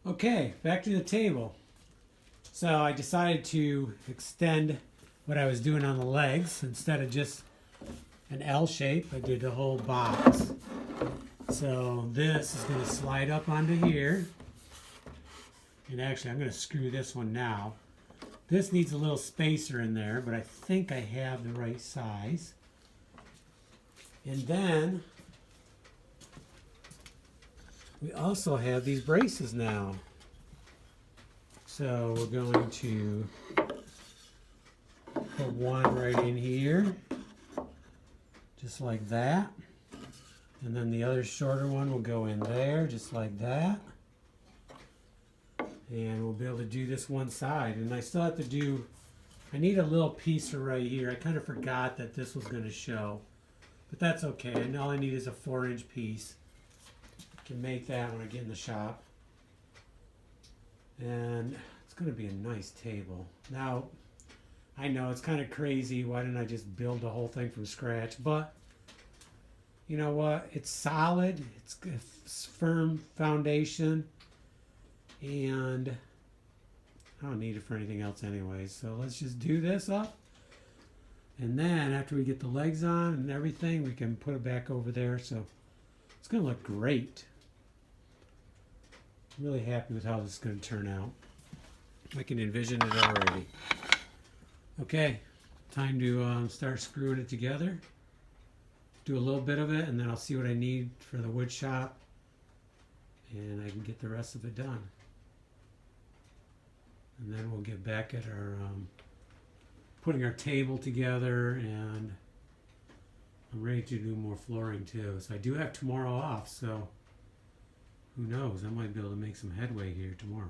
Okay, back to the table. So I decided to extend what I was doing on the legs. Instead of just an L shape, I did the whole box. So this is going to slide up onto here. And actually, I'm going to screw this one now. This needs a little spacer in there, but I think I have the right size. And then we also have these braces now. So we're going to put one right in here, just like that. And then the other shorter one will go in there, just like that. And we'll be able to do this one side. And I still have to do, I need a little piece right here. I kind of forgot that this was going to show. But that's okay. And all I need is a 4-inch piece. I can make that when I get in the shop. And it's going to be a nice table. Now, I know it's kind of crazy. Why didn't I just build the whole thing from scratch? But you know what? It's solid. It's a firm foundation. And I don't need it for anything else anyway. So let's just do this up. And then after we get the legs on and everything, we can put it back over there. So it's going to look great. I'm really happy with how this is going to turn out. I can envision it already. Okay, time to start screwing it together. Do a little bit of it, and then I'll see what I need for the wood shop, and I can get the rest of it done. And then we'll get back at our putting our table together, and I'm ready to do more flooring too. So I do have tomorrow off, so who knows? I might be able to make some headway here tomorrow.